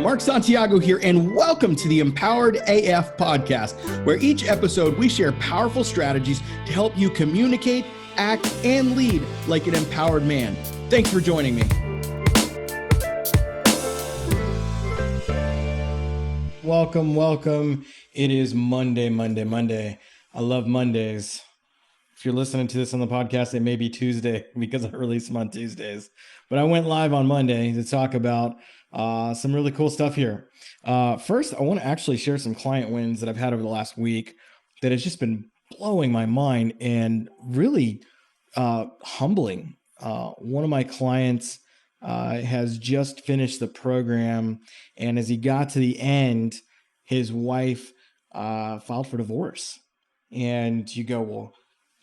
Mark Santiago here, and welcome to the Empowered AF podcast, where each episode we share powerful strategies to help you communicate, act, and lead like an empowered man. Thanks for joining me. Welcome. It is Monday. I love Mondays. If you're listening to this on the podcast, it may be Tuesday because I release them on Tuesdays. But I went live on Monday to talk about some really cool stuff here. First, I want to actually share some client wins that I've had over the last week that has just been blowing my mind and really humbling. One of my clients has just finished the program, and as he got to the end, his wife filed for divorce. And you go, well,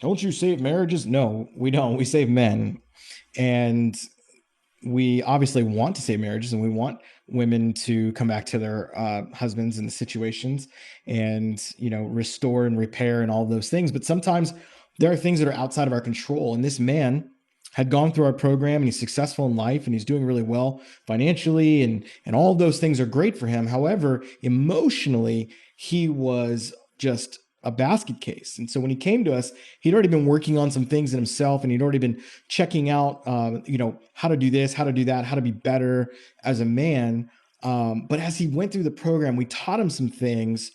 don't you save marriages? No, we don't. We save men. And we obviously want to save marriages, and we want women to come back to their husbands in the situations and, restore and repair and all those things. But sometimes there are things that are outside of our control. And this man had gone through our program, and he's successful in life, and he's doing really well financially, and all of those things are great for him. However, emotionally, he was just a basket case. And so when he came to us, he'd already been working on some things in himself, and he'd already been checking out, how to do this, how to do that, how to be better as a man. But as he went through the program, we taught him some things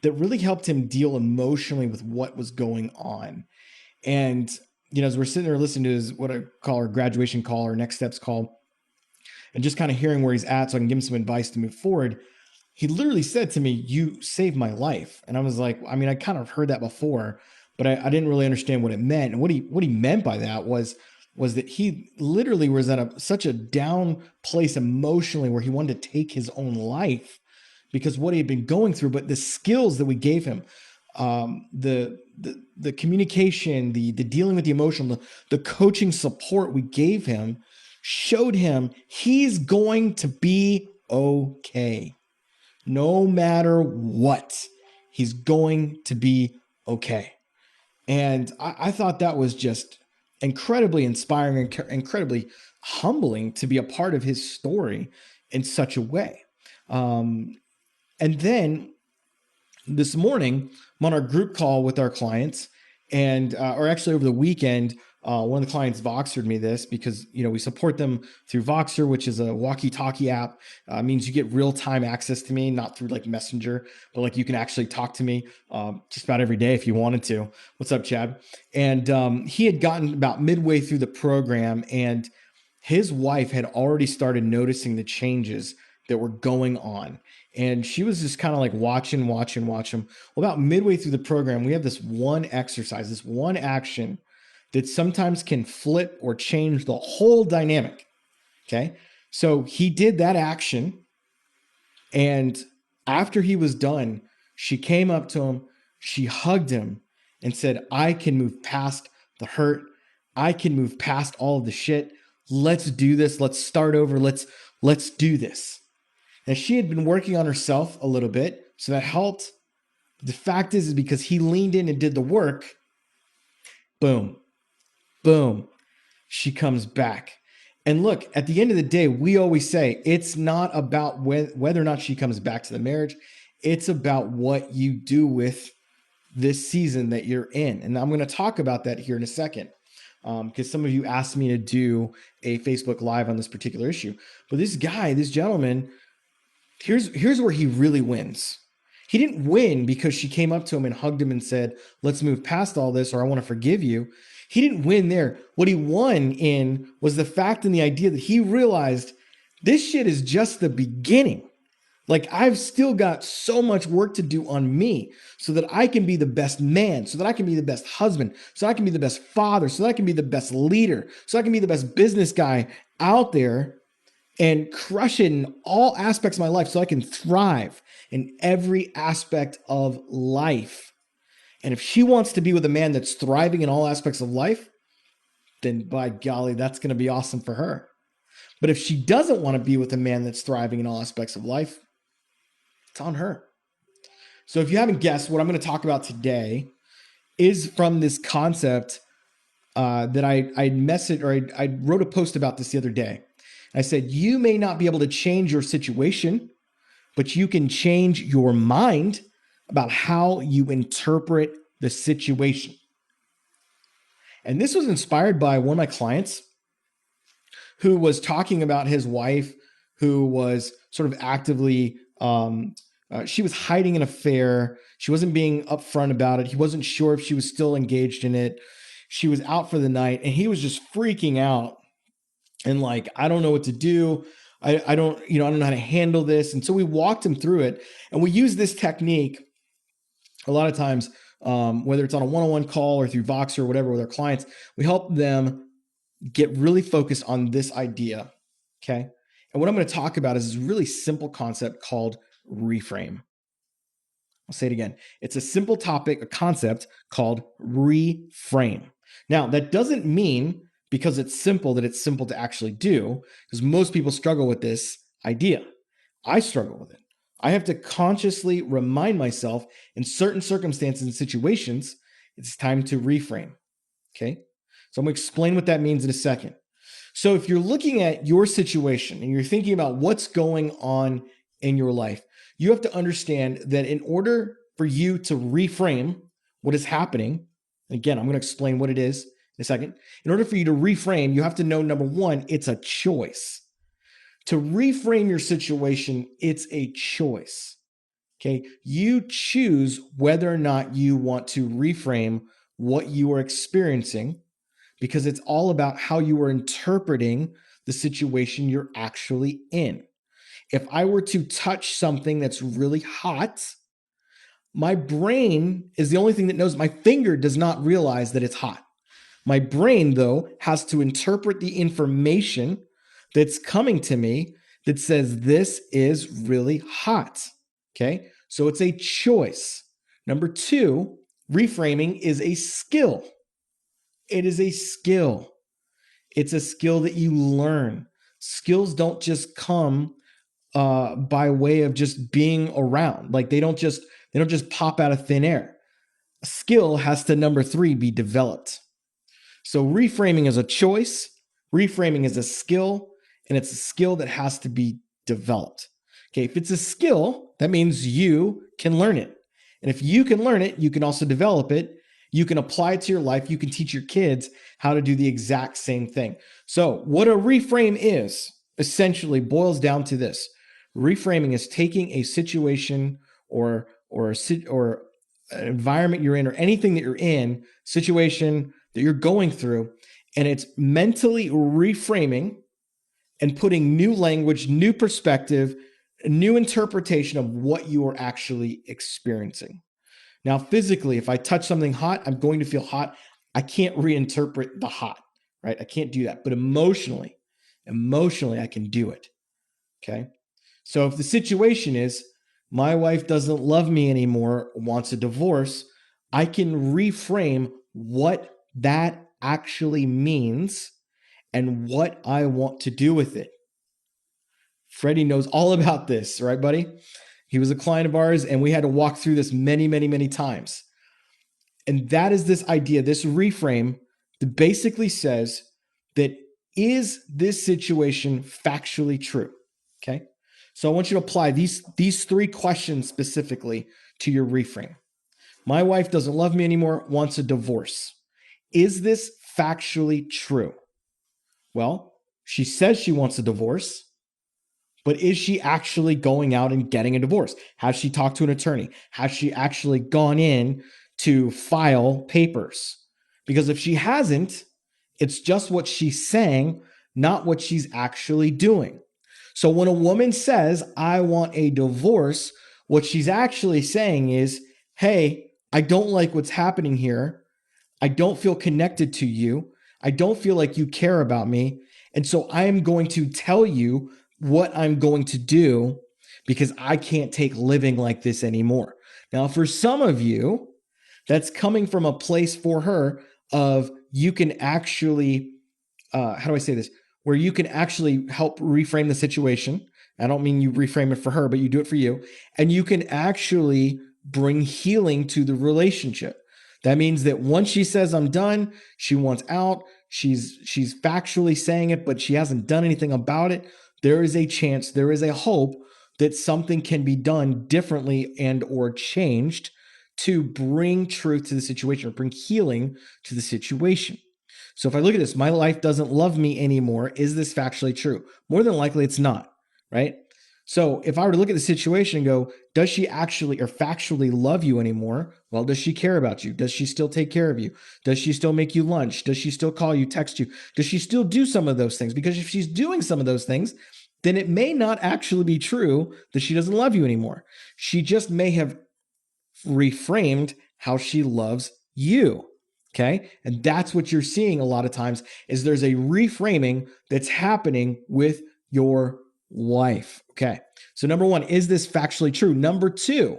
that really helped him deal emotionally with what was going on. And, as we're sitting there listening to his, what I call our graduation call, our next steps call, and just kind of hearing where he's at so I can give him some advice to move forward, he literally said to me, "You saved my life." And I was like, I kind of heard that before, but I didn't really understand what it meant. And what he meant by that was that he literally was at such a down place emotionally where he wanted to take his own life because what he had been going through. But the skills that we gave him, the communication, the dealing with the emotional, the coaching support we gave him showed him he's going to be okay. No matter what, he's going to be okay. And I thought that was just incredibly inspiring and incredibly humbling to be a part of his story in such a way. And then this morning, I'm on our group call with our clients, and or actually over the weekend, one of the clients Voxered me this because, we support them through Voxer, which is a walkie-talkie app. Means you get real-time access to me, not through like Messenger, but you can actually talk to me just about every day if you wanted to. What's up, Chad? And he had gotten about midway through the program, and his wife had already started noticing the changes that were going on. And she was just kind of like watching. Well, about midway through the program, we have this one exercise, this one action that sometimes can flip or change the whole dynamic. Okay. So he did that action. And after he was done, she came up to him, she hugged him and said, "I can move past the hurt. I can move past all of the shit. Let's do this. Let's start over. Let's do this." And she had been working on herself a little bit, so that helped. The fact is because he leaned in and did the work, boom, she comes back. And look, at the end of the day, we always say it's not about whether or not she comes back to the marriage. It's about what you do with this season that you're in. And I'm going to talk about that here in a second, because some of you asked me to do a Facebook Live on this particular issue. But this gentleman, here's where he really wins. He didn't win because she came up to him and hugged him and said, "Let's move past all this," or "I want to forgive you." He didn't win there. What he won in was the fact and the idea that he realized this shit is just the beginning. I've still got so much work to do on me so that I can be the best man, so that I can be the best husband, so I can be the best father, so that I can be the best leader, so I can be the best business guy out there and crush it in all aspects of my life so I can thrive in every aspect of life. And if she wants to be with a man that's thriving in all aspects of life, then by golly, that's going to be awesome for her. But if she doesn't want to be with a man that's thriving in all aspects of life, it's on her. So if you haven't guessed, what I'm going to talk about today is from this concept that I wrote a post about this the other day. I said, you may not be able to change your situation, but you can change your mind about how you interpret the situation. And this was inspired by one of my clients who was talking about his wife, who was sort of actively, she was hiding an affair. She wasn't being upfront about it. He wasn't sure if she was still engaged in it. She was out for the night, and he was just freaking out and like, I don't know what to do. I don't, I don't know how to handle this. And so we walked him through it, and we use this technique a lot of times, whether it's on a one-on-one call or through Vox or whatever with our clients. We help them get really focused on this idea. Okay. And what I'm going to talk about is this really simple concept called reframe. I'll say it again. It's a simple topic, a concept called reframe. Now, that doesn't mean because it's simple that it's simple to actually do, because most people struggle with this idea. I struggle with it. I have to consciously remind myself in certain circumstances and situations, it's time to reframe. Okay. So I'm going to explain what that means in a second. So if you're looking at your situation and you're thinking about what's going on in your life, you have to understand that in order for you to reframe what is happening, and again, I'm going to explain what it is in a second. In order for you to reframe, you have to know, number one, it's a choice. To reframe your situation, it's a choice. Okay. You choose whether or not you want to reframe what you are experiencing, because it's all about how you are interpreting the situation you're actually in. If I were to touch something that's really hot, my brain is the only thing that knows. My finger does not realize that it's hot. My brain, though, has to interpret the information that's coming to me that says this is really hot. Okay, so it's a choice. Number two, reframing is a skill. It is a skill. It's a skill that you learn. Skills don't just come by way of just being around. Like they don't just pop out of thin air. A skill has to, number three, be developed. So reframing is a choice, reframing is a skill, and it's a skill that has to be developed. Okay, if it's a skill, that means you can learn it. And if you can learn it, you can also develop it. You can apply it to your life. You can teach your kids how to do the exact same thing. So what a reframe is essentially boils down to this. Reframing is taking a situation or an environment you're in, or anything that you're in, situation that you're going through, and it's mentally reframing and putting new language, new perspective, a new interpretation of what you are actually experiencing. Now, physically, if I touch something hot, I'm going to feel hot. I can't reinterpret the hot, right? I can't do that. But emotionally, I can do it. Okay. So if the situation is my wife doesn't love me anymore, wants a divorce, I can reframe what that actually means and what I want to do with it. Freddie knows all about this, right, buddy? He was a client of ours, and we had to walk through this many, many, many times. And that is this idea, this reframe that basically says that, is this situation factually true? Okay. So I want you to apply these three questions specifically to your reframe. My wife doesn't love me anymore, wants a divorce. Is this factually true? Well, she says she wants a divorce, but is she actually going out and getting a divorce? Has she talked to an attorney? Has she actually gone in to file papers? Because if she hasn't, it's just what she's saying, not what she's actually doing. So when a woman says, I want a divorce, what she's actually saying is, hey, I don't like what's happening here. I don't feel connected to you. I don't feel like you care about me. And so I am going to tell you what I'm going to do, because I can't take living like this anymore. Now, for some of you, that's coming from a place for her of you can actually, how do I say this? Where you can actually help reframe the situation. I don't mean you reframe it for her, but you do it for you. And you can actually bring healing to the relationship. That means that once she says, I'm done, she wants out, she's factually saying it, but she hasn't done anything about it. There is a chance, there is a hope that something can be done differently and or changed to bring truth to the situation or bring healing to the situation. So if I look at this, my life doesn't love me anymore. Is this factually true? More than likely it's not, right? So if I were to look at the situation and go, does she actually or factually love you anymore? Well, does she care about you? Does she still take care of you? Does she still make you lunch? Does she still call you, text you? Does she still do some of those things? Because if she's doing some of those things, then it may not actually be true that she doesn't love you anymore. She just may have reframed how she loves you. Okay. And that's what you're seeing a lot of times is there's a reframing that's happening with your wife. Okay. So number one, is this factually true? Number two,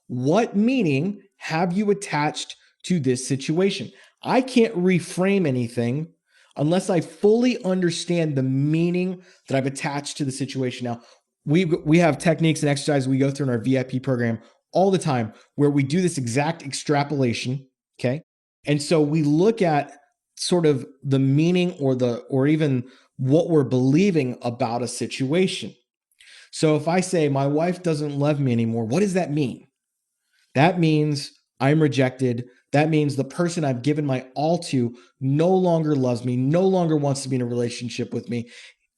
what meaning have you attached to this situation? I can't reframe anything unless I fully understand the meaning that I've attached to the situation. Now, we have techniques and exercises we go through in our VIP program all the time where we do this exact extrapolation, okay? And so we look at sort of the meaning or even what we're believing about a situation. So if I say my wife doesn't love me anymore, what does that mean? That means I'm rejected. That means the person I've given my all to no longer loves me, no longer wants to be in a relationship with me.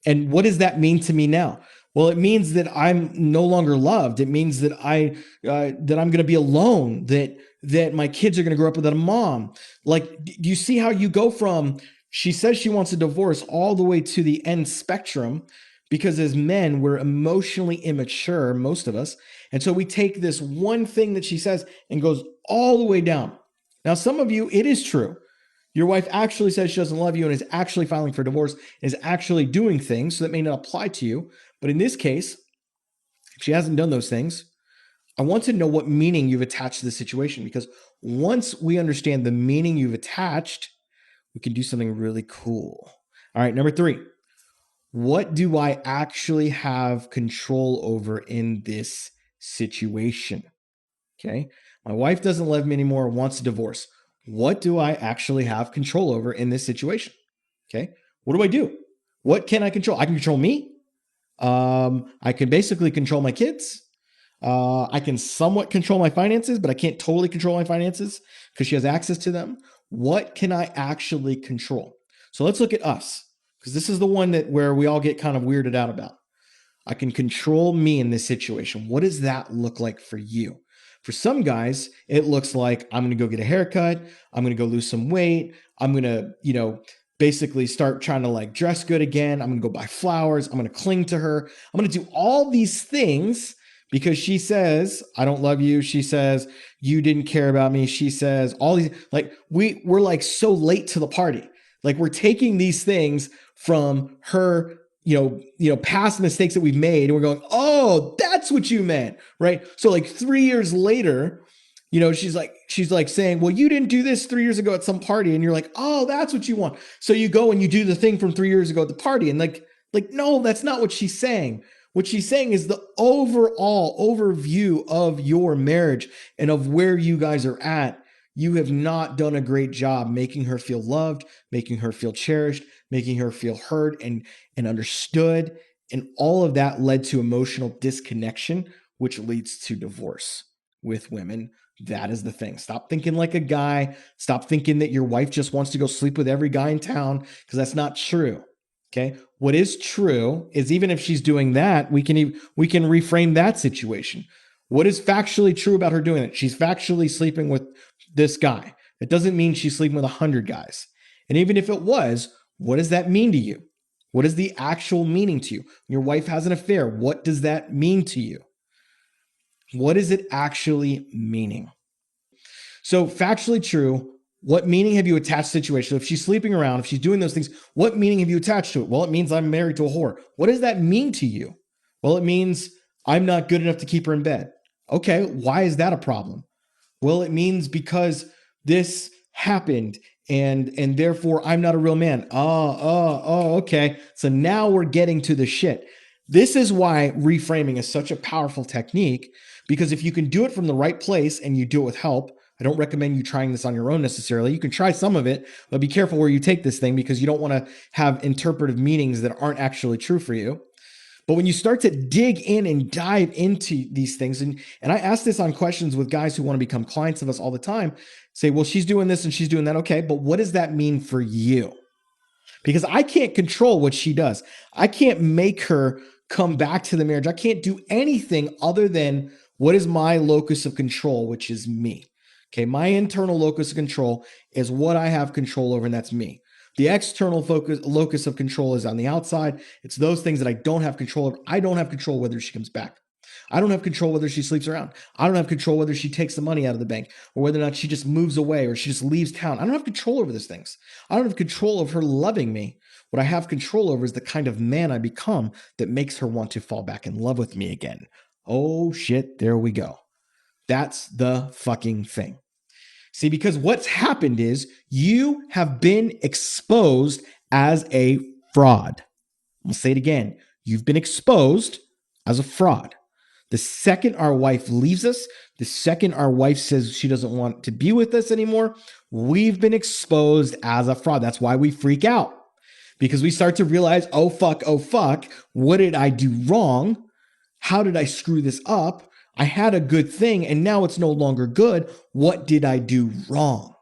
And what does that mean to me now? Well, it means that I'm no longer loved. It means that that I'm going to be alone. That my kids are going to grow up without a mom. Like, do you see how you go from she says she wants a divorce all the way to the end spectrum? Because as men, we're emotionally immature, most of us, and so we take this one thing that she says and goes all the way down. Now, some of you, it is true. Your wife actually says she doesn't love you and is actually filing for divorce, is actually doing things, so that may not apply to you. But in this case, if she hasn't done those things, I want to know what meaning you've attached to the situation, because once we understand the meaning you've attached, we can do something really cool. All right, number three, what do I actually have control over in this situation? Okay. My wife doesn't love me anymore, wants a divorce. What do I actually have control over in this situation? Okay. What do I do? What can I control? I can control me. I can basically control my kids. I can somewhat control my finances, but I can't totally control my finances because she has access to them. What can I actually control? So let's look at us, because this is the one that where we all get kind of weirded out about. I can control me in this situation. What does that look like for you? For some guys, it looks like I'm going to go get a haircut. I'm going to go lose some weight. I'm going to, basically start trying to like dress good again. I'm going to go buy flowers. I'm going to cling to her. I'm going to do all these things because she says, I don't love you. She says, you didn't care about me. She says all these, like we're like so late to the party. Like we're taking these things from her past mistakes that we've made. And we're going, oh, that's what you meant. Right. So like 3 years later, she's like saying, well, you didn't do this 3 years ago at some party. And you're like, oh, that's what you want. So you go and you do the thing from 3 years ago at the party. And like, no, that's not what she's saying. What she's saying is the overall overview of your marriage and of where you guys are at. You have not done a great job making her feel loved, making her feel cherished, making her feel heard and understood. And all of that led to emotional disconnection, which leads to divorce with women. That is the thing. Stop thinking like a guy. Stop thinking that your wife just wants to go sleep with every guy in town, because that's not true. Okay. What is true is even if she's doing that, we can reframe that situation. What is factually true about her doing it? She's factually sleeping with this guy. It doesn't mean she's sleeping with 100 guys. And even if it was, what does that mean to you? What is the actual meaning to you? Your wife has an affair. What does that mean to you? What is it actually meaning? So factually true, what meaning have you attached to the situation? So if she's sleeping around, if she's doing those things, what meaning have you attached to it? Well, it means I'm married to a whore. What does that mean to you? Well, it means I'm not good enough to keep her in bed. Okay, why is that a problem? Well, it means because this happened and therefore I'm not a real man. Okay. So now we're getting to the shit. This is why reframing is such a powerful technique, because if you can do it from the right place and you do it with help, I don't recommend you trying this on your own necessarily. You can try some of it, but be careful where you take this thing, because you don't want to have interpretive meanings that aren't actually true for you. But when you start to dig in and dive into these things, and I ask this on questions with guys who want to become clients of us all the time, say, well, she's doing this and she's doing that. Okay, but what does that mean for you? Because I can't control what she does. I can't make her come back to the marriage. I can't do anything other than what is my locus of control, which is me. Okay, my internal locus of control is what I have control over, and that's me. The external locus of control is on the outside. It's those things that I don't have control over. I don't have control whether she comes back. I don't have control whether she sleeps around. I don't have control whether she takes the money out of the bank or whether or not she just moves away or she just leaves town. I don't have control over those things. I don't have control of her loving me. What I have control over is the kind of man I become that makes her want to fall back in love with me again. Oh shit, there we go. That's the fucking thing. See, because what's happened is you have been exposed as a fraud. I'll say it again. You've been exposed as a fraud. The second our wife leaves us, the second our wife says she doesn't want to be with us anymore, we've been exposed as a fraud. That's why we freak out, because we start to realize, oh fuck, what did I do wrong? How did I screw this up? I had a good thing and now it's no longer good. What did I do wrong?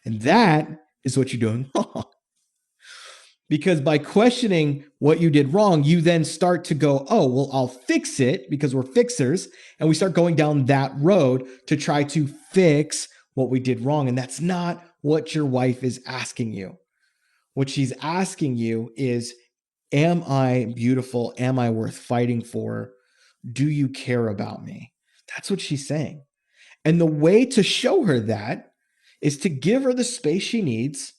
And that is what you're doing wrong. Because by questioning what you did wrong, you then start to go, oh, well, I'll fix it, because we're fixers. And we start going down that road to try to fix what we did wrong. And that's not what your wife is asking you. What she's asking you is, am I beautiful? Am I worth fighting for? Do you care about me? That's what she's saying. And the way to show her that is to give her the space she needs,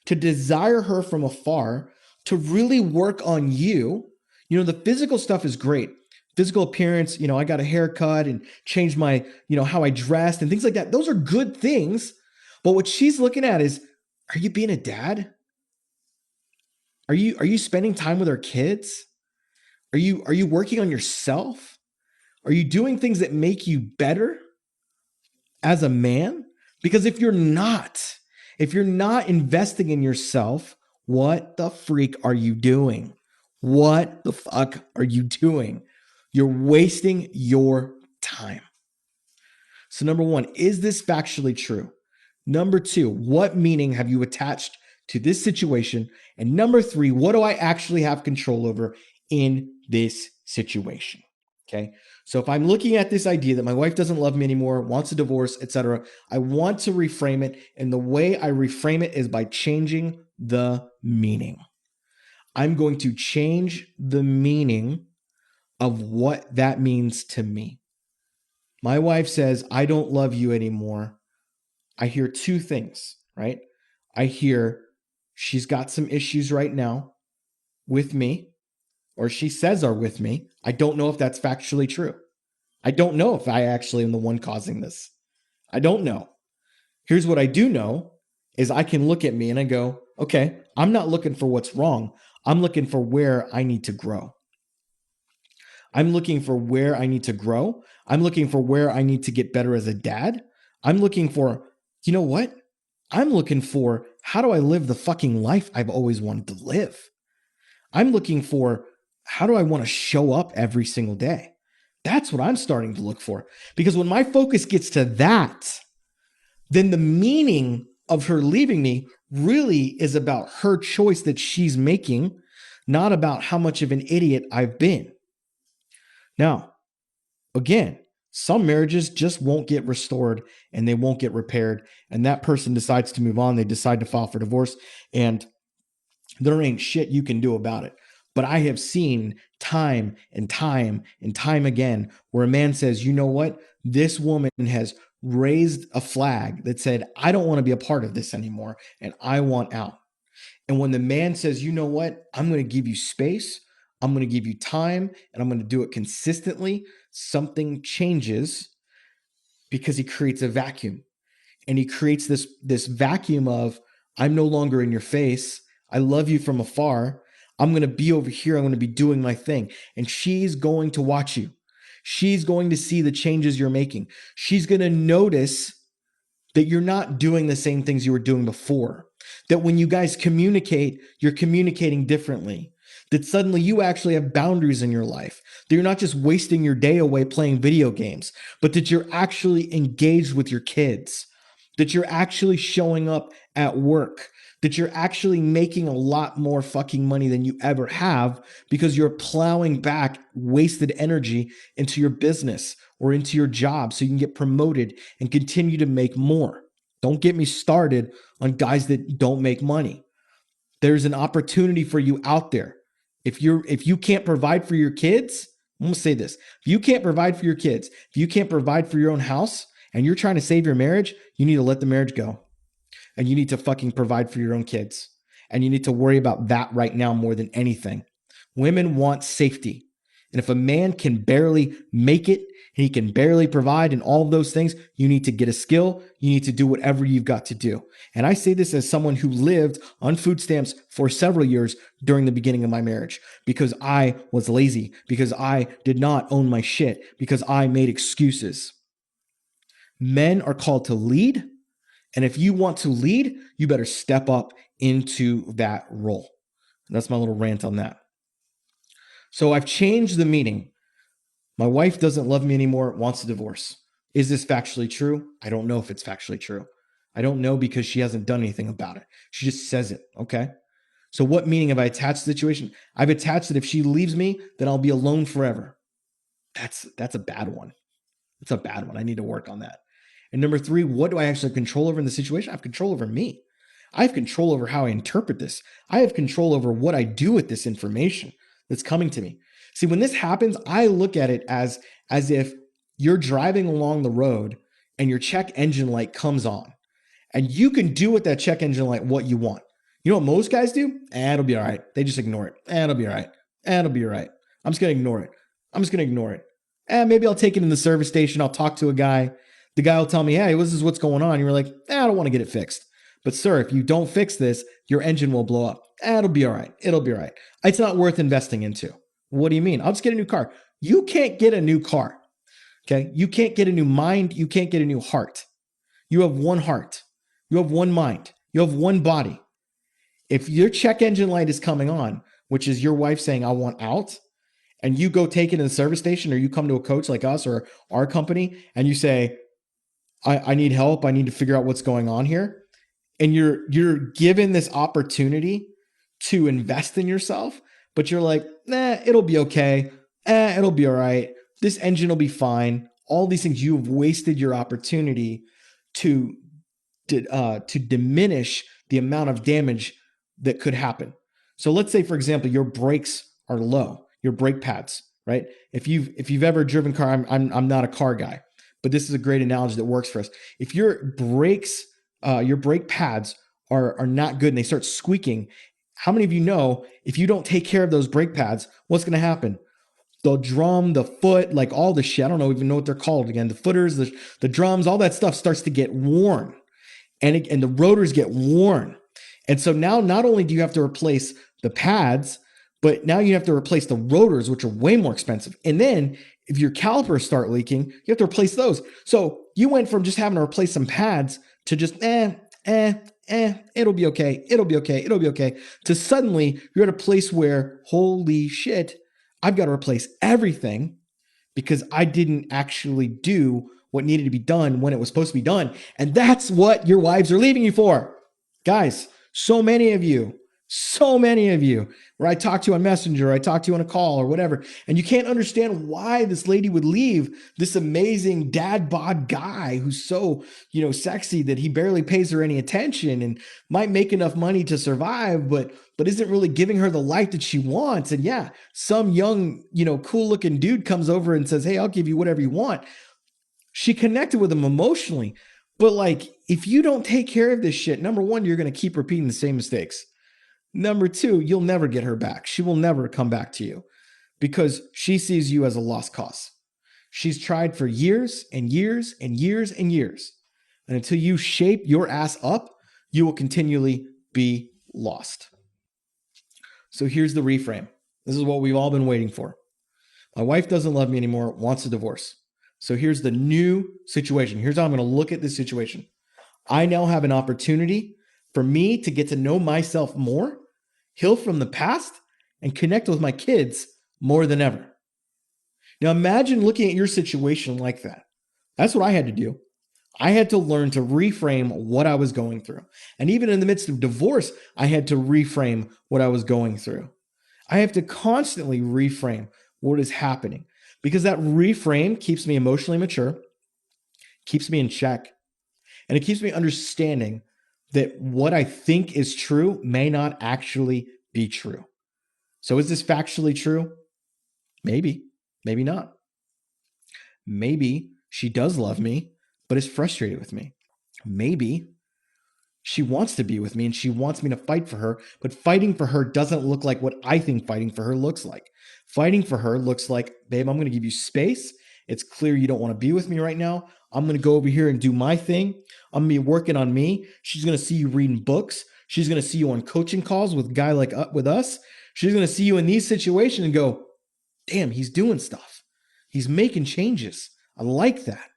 to desire her from afar, to really work on you. You know, the physical stuff is great. Physical appearance, you know, I got a haircut and changed my, you know, how I dressed and things like that. Those are good things. But what she's looking at is, are you being a dad? Are you spending time with our kids? Are you working on yourself? Are you doing things that make you better as a man? Because if you're not investing in yourself, what the freak are you doing? What the fuck are you doing? You're wasting your time. So number one, is this factually true? Number two, what meaning have you attached to this situation? And number three, what do I actually have control over in this situation? Okay. So if I'm looking at this idea that my wife doesn't love me anymore, wants a divorce, etc., I want to reframe it. And the way I reframe it is by changing the meaning. I'm going to change the meaning of what that means to me. My wife says, I don't love you anymore. I hear two things, right? I hear she's got some issues right now with me, or she says are with me. I don't know if that's factually true. I don't know if I actually am the one causing this. I don't know. Here's what I do know is I can look at me and I go, okay, I'm not looking for what's wrong. I'm looking for where I need to grow. I'm looking for where I need to grow. I'm looking for where I need to get better as a dad. I'm looking for, you know what? I'm looking for, how do I live the fucking life I've always wanted to live? I'm looking for, how do I want to show up every single day? That's what I'm starting to look for. Because when my focus gets to that, then the meaning of her leaving me really is about her choice that she's making, not about how much of an idiot I've been. Now, again, some marriages just won't get restored and they won't get repaired. And that person decides to move on. They decide to file for divorce, and there ain't shit you can do about it. But I have seen time and time and time again where a man says, you know what? This woman has raised a flag that said, I don't want to be a part of this anymore and I want out. And when the man says, you know what? I'm going to give you space, I'm going to give you time, and I'm going to do it consistently, something changes, because he creates a vacuum. And he creates this vacuum of, I'm no longer in your face. I love you from afar. I'm going to be over here. I'm going to be doing my thing. And she's going to watch you. She's going to see the changes you're making. She's going to notice that you're not doing the same things you were doing before. That when you guys communicate, you're communicating differently. that suddenly you actually have boundaries in your life, that you're not just wasting your day away playing video games, but that you're actually engaged with your kids, that you're actually showing up at work, that you're actually making a lot more fucking money than you ever have because you're plowing back wasted energy into your business or into your job so you can get promoted and continue to make more. Don't get me started on guys that don't make money. There's an opportunity for you out there. If you can't provide for your kids, I'm gonna say this. If you can't provide for your kids, if you can't provide for your own house and you're trying to save your marriage, you need to let the marriage go. And you need to fucking provide for your own kids. And you need to worry about that right now more than anything. Women want safety. And if a man can barely make it, he can barely provide and all of those things, you need to get a skill. You need to do whatever you've got to do. And I say this as someone who lived on food stamps for several years during the beginning of my marriage because I was lazy, because I did not own my shit, because I made excuses. Men are called to lead. And if you want to lead, you better step up into that role. That's my little rant on that. So I've changed the meaning. My wife doesn't love me anymore, wants a divorce. Is this factually true? I don't know if it's factually true. I don't know because she hasn't done anything about it. She just says it, okay? So what meaning have I attached to the situation? I've attached that if she leaves me, then I'll be alone forever. That's a bad one. It's a bad one. I need to work on that. And number three, what do I actually have control over in the situation? I have control over me. I have control over how I interpret this. I have control over what I do with this information that's coming to me. See, when this happens, I look at it as if you're driving along the road and your check engine light comes on and you can do with that check engine light what you want. You know what most guys do? It'll be all right. They just ignore it. It'll be all right. It'll be all right. I'm just going to ignore it. I'm just going to ignore it. Maybe I'll take it in the service station. I'll talk to a guy. The guy will tell me, hey, this is what's going on. You're like, I don't want to get it fixed. But sir, if you don't fix this, your engine will blow up. It'll be all right. It'll be all right. It's not worth investing into. What do you mean? I'll just get a new car. You can't get a new car. Okay. You can't get a new mind. You can't get a new heart. You have one heart. You have one mind. You have one body. If your check engine light is coming on, which is your wife saying, I want out, and you go take it in the service station, or you come to a coach like us or our company and you say, I need help. I need to figure out what's going on here. And you're given this opportunity to invest in yourself, but you're like, it'll be okay. It'll be all right. This engine will be fine. All these things, you've wasted your opportunity to diminish the amount of damage that could happen. So let's say, for example, your brakes are low, your brake pads, right? If you've ever driven car, I'm not a car guy, but this is a great analogy that works for us. If your brakes, your brake pads are not good and they start squeaking, how many of you know if you don't take care of those brake pads, what's going to happen? The drum, the foot, like all the shit, I don't even know what they're called again. The footers, the drums, all that stuff starts to get worn, and the rotors get worn. And so now not only do you have to replace the pads, but now you have to replace the rotors, which are way more expensive. And then if your calipers start leaking, you have to replace those. So you went from just having to replace some pads to just, it'll be okay. It'll be okay. It'll be okay. To suddenly you're at a place where, holy shit, I've got to replace everything because I didn't actually do what needed to be done when it was supposed to be done. And that's what your wives are leaving you for. Guys, so many of you, where I talk to you on Messenger, I talk to you on a call or whatever, and you can't understand why this lady would leave this amazing dad bod guy who's so, sexy that he barely pays her any attention and might make enough money to survive, but isn't really giving her the life that she wants. And yeah, some young, cool looking dude comes over and says, hey, I'll give you whatever you want. She connected with him emotionally. But if you don't take care of this shit, number one, you're going to keep repeating the same mistakes. Number two, you'll never get her back. She will never come back to you because she sees you as a lost cause. She's tried for years and years and years and years. And until you shape your ass up, you will continually be lost. So here's the reframe. This is what we've all been waiting for. My wife doesn't love me anymore, wants a divorce. So here's the new situation. Here's how I'm going to look at this situation. I now have an opportunity for me to get to know myself more, heal from the past, and connect with my kids more than ever. Now imagine looking at your situation like that. That's what I had to do. I had to learn to reframe what I was going through. And even in the midst of divorce, I had to reframe what I was going through. I have to constantly reframe what is happening because that reframe keeps me emotionally mature, keeps me in check, and it keeps me understanding that what I think is true may not actually be true. So is this factually true? Maybe, maybe not. Maybe she does love me, but is frustrated with me. Maybe she wants to be with me and she wants me to fight for her, but fighting for her doesn't look like what I think fighting for her looks like. Fighting for her looks like, babe, I'm going to give you space. It's clear you don't want to be with me right now. I'm going to go over here and do my thing. I'm going to be working on me. She's going to see you reading books. She's going to see you on coaching calls with a guy like with us. She's going to see you in these situations and go, damn, he's doing stuff. He's making changes. I like that.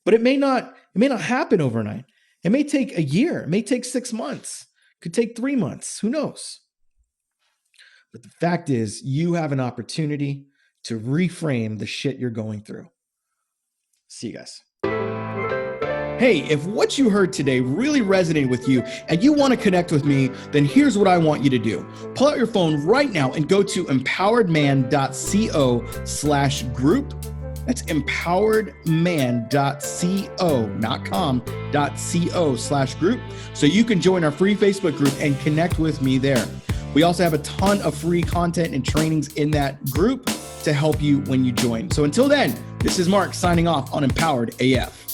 But it may not happen overnight. It may take a year. It may take 6 months. It could take 3 months. Who knows? But the fact is, you have an opportunity to reframe the shit you're going through. See you guys. Hey, if what you heard today really resonated with you and you want to connect with me, then here's what I want you to do. Pull out your phone right now and go to empoweredman.co/group. That's empoweredman.co, not com.co/group. So you can join our free Facebook group and connect with me there. We also have a ton of free content and trainings in that group to help you when you join. So until then, this is Mark signing off on Empowered AF.